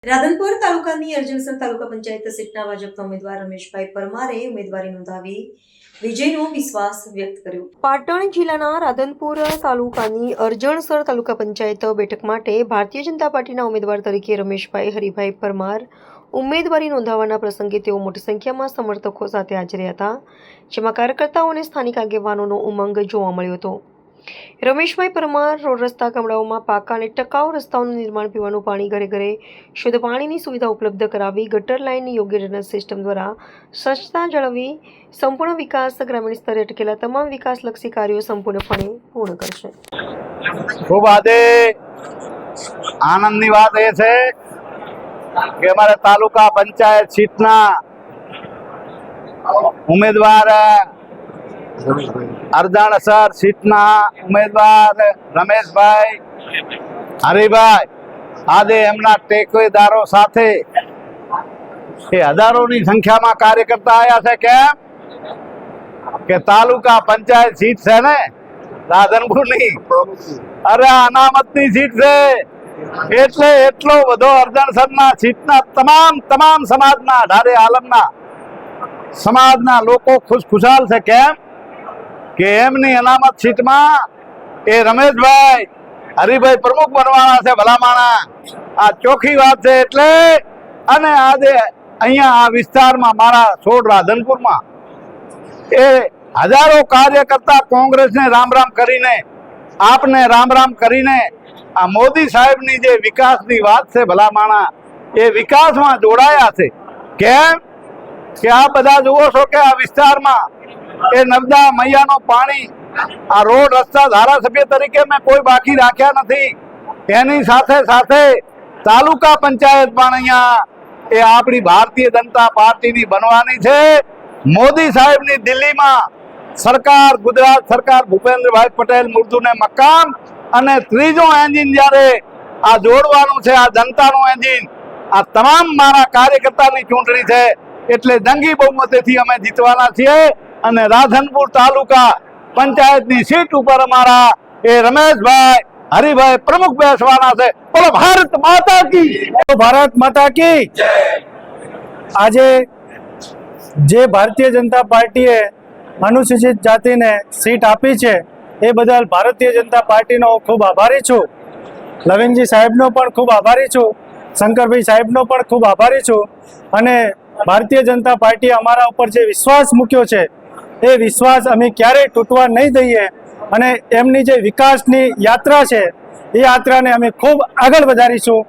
રાધનપુર તાલુકાની અરજણસર તાલુકા પંચાયત સીટના ભાજપના ઉમેદવાર રમેશભાઈ પરમારે ઉમેદવારી નોંધાવી વિજયનો વિશ્વાસ વ્યક્ત કર્યો। પાટણ જિલ્લાના રાધનપુર તાલુકાની અરજણસર તાલુકા પંચાયત બેઠક માટે ભારતીય જનતા પાર્ટીના ઉમેદવાર તરીકે રમેશભાઈ હરિભાઈ પરમાર ઉમેદવારી નોંધાવવાના પ્રસંગે તેઓ મોટી સંખ્યામાં સમર્થકો સાથે હાજર હતા, જેમાં કાર્યકર્તાઓ અને સ્થાનિક આગેવાનોનો ઉમંગ જોવા મળ્યો હતો। રમેશભાઈ પરમાર રોડ રસ્તા, ગામડાઓમાં પાકા અને ટકાઉ રસ્તાઓનું નિર્માણ, પીવાનું પાણી, ઘરે ઘરે શુદ્ધ પાણીની સુવિધા ઉપલબ્ધ કરાવી, ગટર લાઇનની યોગ્ય ડ્રેનેજ સિસ્ટમ દ્વારા સ્વચ્છતા જાળવી સંપૂર્ણ વિકાસ, ગ્રામીણ સ્તરે અટકેલા તમામ વિકાસલક્ષી કાર્યો સંપૂર્ણપણે પૂર્ણ કરશે। ખૂબ આજે આનંદની વાત એ છે કે અમારે તાલુકા પંચાયત સીટના ઉમેદવાર અરજણસર સીટના ઉમેદવાર રમેશભાઈ હરિભાઈ આજે એમના ટેકેદારો સાથે એ હજારોની સંખ્યામાં કાર્યકર્તા આવ્યા છે। કેમ કે તાલુકા પંચાયત સીટ છે ને રાધનપુરની, અરે અનામતની સીટ છે, એટલે એટલો બધો અરજણસરના સીટના તમામ સમાજના, ઢારે આલમના સમાજના લોકો ખુશખુશાલ છે। કેમ કે એમની અનામત સીટમાં એ રમેશભાઈ હરિભાઈ પ્રમુખ બનવાના છે। ભલામાણા આ ચોખ્ખી વાત છે। એટલે અને આજે અહીંયા આ વિસ્તારમાં મારા છોડ રાધનપુરમાં એ હજારો કાર્યકર્તા કોંગ્રેસને રામ રામ કરીને, આપને રામ રામ કરીને આ મોદી સાહેબની જે વિકાસની વાત છે ભલામાણા, એ વિકાસમાં જોડાયા છે। કેમ કે આ બધા જુઓ છો કે આ વિસ્તારમાં એ નર્મદા મૈયાનો પાણી, આ રોડ રસ્તા ધારાસભ્ય તરીકે મેં કોઈ બાકી રાખ્યા નથી। એની સાથે સાથે તાલુકા પંચાયત પણ અહીંયા એ આપણી ભારતીય જનતા પાર્ટીની બનવાની છે। મોદી સાહેબની દિલ્હીમાં સરકાર, ગુજરાત સરકાર ભૂપેન્દ્રભાઈ પટેલ મુર્દુને મકામ, અને ત્રીજો એન્જિન જ્યારે આ જોડવાનું છે, આ જનતાનું એન્જિન, આ તમામ મારા કાર્યકર્તાની ચૂંટણી છે। એટલે જંગી બહુમતીથી અમે જીતવાના છીએ અને રાધનપુર તાલુકા પંચાયતની સીટ ઉપર અમારા એ રમેશભાઈ હરિભાઈ પ્રમુખ બેસવાના છે। બોલો ભારત માતા કી, ભારત માતા કી જય। આજે જે ભારતીય જનતા પાર્ટીએ અનુસૂચિત જાતિને સીટ આપી છે એ બદલ ભારતીય જનતા પાર્ટીનો ખૂબ આભારી છું। લવિંગજી સાહેબનો પણ ખૂબ આભારી છું, શંકરભાઈ સાહેબનો પણ ખૂબ આભારી છું। અને ભારતીય જનતા પાર્ટીએ અમારા ઉપર જે વિશ્વાસ મૂક્યો છે એ વિશ્વાસ અમે ક્યારેય તૂટવા નહીં દઈએ, અને એમની જે વિકાસની યાત્રા છે એ યાત્રાને અમે ખૂબ આગળ વધારીશું।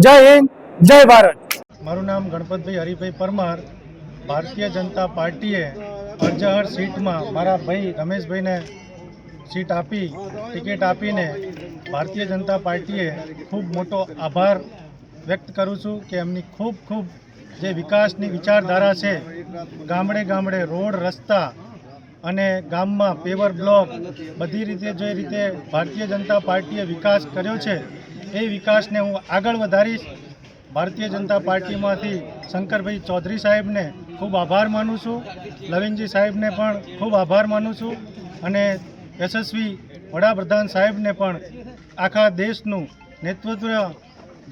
જય હિન્દ, જય ભારત। મારું નામ ગણપતભાઈ હરિભાઈ પરમાર। ભારતીય જનતા પાર્ટીએ અરજણસર સીટમાં મારા ભાઈ રમેશભાઈને સીટ આપી, ટિકિટ આપીને ભારતીય જનતા પાર્ટીએ ખૂબ મોટો આભાર વ્યક્ત કરું છું કે એમની ખૂબ જે વિકાસની વિચારધારા છે, ગામડે ગામડે રોડ રસ્તા અને ગામમાં પેવર બ્લોક, બધી રીતે જે રીતે ભારતીય જનતા પાર્ટીએ વિકાસ કર્યો છે એ વિકાસને હું આગળ વધારીશ। ભારતીય જનતા પાર્ટીમાંથી શંકરભાઈ ચૌધરી સાહેબને ખૂબ આભાર માનું છું, લવિંગજી સાહેબને પણ ખૂબ આભાર માનું છું, અને યશસ્વી વડાપ્રધાન સાહેબને પણ આખા દેશનું નેતૃત્વ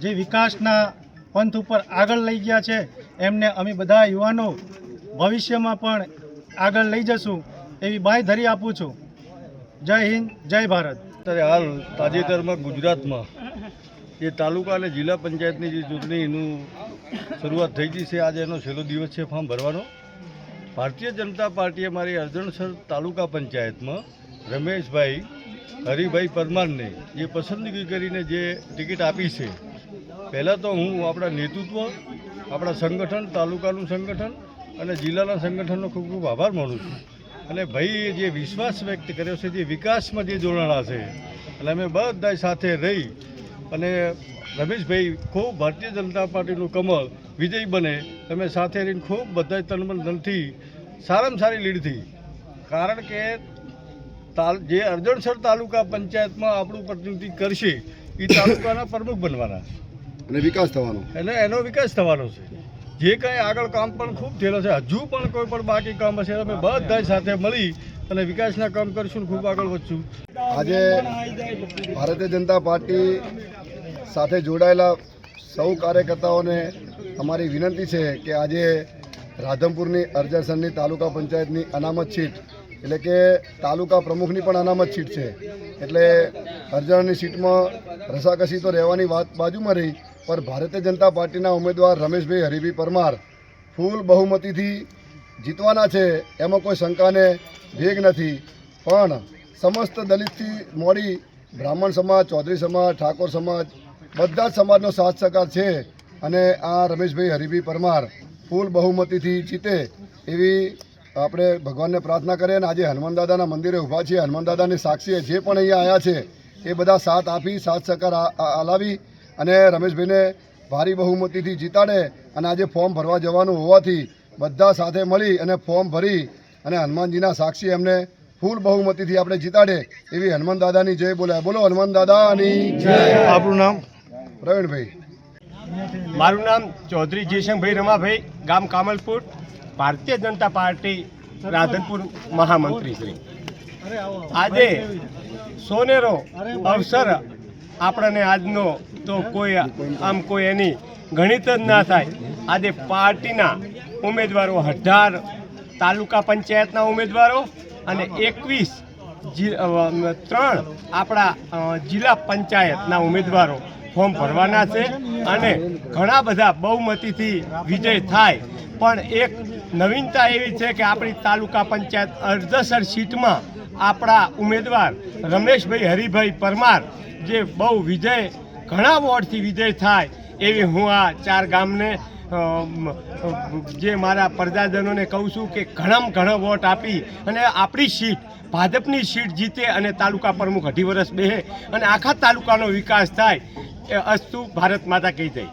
જે વિકાસના પંથ ઉપર આગળ લઈ ગયા છે એમને અમે બધા યુવાનો ભવિષ્યમાં પણ આગળ લઈ જશું એવી બાંયધરી આપું છું। જય હિન્દ, જય ભારત। અત્યારે હાલ તાજેતરમાં ગુજરાતમાં જે તાલુકા અને જિલ્લા પંચાયતની જે ચૂંટણીનું શરૂઆત થઈ ગઈ છે, આજે એનો છેલ્લો દિવસ છે ફોર્મ ભરવાનો। ભારતીય જનતા પાર્ટીએ મારી અરજણસર તાલુકા પંચાયતમાં રમેશભાઈ હરિભાઈ પરમારને જે પસંદગી કરીને જે ટિકિટ આપી છે, પહેલાં તો હું આપણા નેતૃત્વ, આપણા સંગઠન, તાલુકાનું સંગઠન અને જિલ્લાના સંગઠનનો ખૂબ ખૂબ આભાર માનું છું। અને ભાઈએ જે વિશ્વાસ વ્યક્ત કર્યો છે, જે વિકાસમાં જે જોડાણા છે, અને અમે બધા સાથે રહી અને રમેશભાઈ ખૂબ ભારતીય જનતા પાર્ટીનું કમળ વિજય બને, અમે સાથે રહીને ખૂબ બધા તનમન ધનથી સારામાં સારી લીડથી, કારણ કે જે અરજણસર તાલુકા પંચાયતમાં આપણું પ્રતિનિધિ કરશે એ તાલુકાના પ્રમુખ બનવાના છે અને વિકાસ થવાનો, એનો વિકાસ થવાનો છે। જે કંઈ આગળ કામ પણ ખૂબ થયેલો છે, હજુ પણ કોઈ પણ બાકી કામ હશે, અમે બધા સાથે મળી અને વિકાસના કામ કરીશું, ખૂબ આગળ વધશું। આજે ભારતીય જનતા પાર્ટી સાથે જોડાયેલા સૌ કાર્યકર્તાઓને અમારી વિનંતી છે કે આજે રાધનપુરની અરજણસરની તાલુકા પંચાયતની અનામત સીટ એટલે કે તાલુકા પ્રમુખની પણ અનામત સીટ છે. એટલે અરજણની સીટમાં રસાકસી તો રહેવાની વાત બાજુમાં રહી, પણ ભારતીય જનતા પાર્ટીના ઉમેદવાર રમેશભાઈ હરિભાઈ પરમાર ફૂલ બહુમતીથી જીતવાના છે, એમાં કોઈ શંકાને ભેગ નથી. પણ સમસ્ત દલિતથી મોડી બ્રાહ્મણ સમાજ, ચૌધરી સમાજ, ઠાકોર સમાજ બધા જ સમાજનો સાથ સહકાર છે અને આ રમેશભાઈ હરિભાઈ પરમાર ફૂલ બહુમતીથી જીતે એવી આપણે ભગવાનને પ્રાર્થના કરીએ. અને આજે હનુમાન દાદાના મંદિરે ઊભા છીએ, હનુમાન દાદાની સાક્ષીએ જે પણ અહીંયા આવ્યા છે એ બધા સાથ આપી, સાથ સહકાર આલાવી અને રમેશભાઈને ભારી બહુમતીથી જીતાડે. અને આજે ફોર્મ ભરવા જવાનું હોવાથી બધા સાથે મળી અને ફોર્મ ભરી અને હનુમાનજીના સાક્ષી એમને ફૂલ બહુમતીથી આપણે જીતાડે એવી હનુમાન દાદાની જય બોલાય. બોલો હનુમાન દાદાની જય. આપણું નામ? પ્રવીણભાઈ. મારું નામ ચૌધરી જયશંકભાઈ રમાભાઈ, ગામ કામલપુર, ભારતીય જનતા પાર્ટી રાધનપુર મહામંત્રી શ્રી. આજે સોનેરો અવસર આપણને આજનો તો કોઈ કોઈ એની ગણિત જ ના થાય. આજે પાર્ટીના ઉમેદવારો 18 તાલુકા પંચાયતના ઉમેદવારો અને 3 આપણા જિલ્લા પંચાયતના ઉમેદવારો ફોર્મ ભરવાના છે અને ઘણા બધા બહુમતીથી વિજય થાય. પણ એક નવીનતા એવી છે કે આપણી તાલુકા પંચાયત અરજણસર સીટમાં આપણા ઉમેદવાર રમેશભાઈ હરિભાઈ પરમાર જે બહુ વિજય ઘણા વોટથી વિજય થાય એવી હું આ 4 ગામને જે મારા પ્રજાજનોને કહું છું કે ઘણા વોટ આપી અને આપણી સીટ ભાજપની સીટ જીતે અને તાલુકા પ્રમુખ 2.5 વર્ષ બેસે અને આખા તાલુકાનો વિકાસ થાય. એ અસ્તુ ભારત માતા કહી જાય.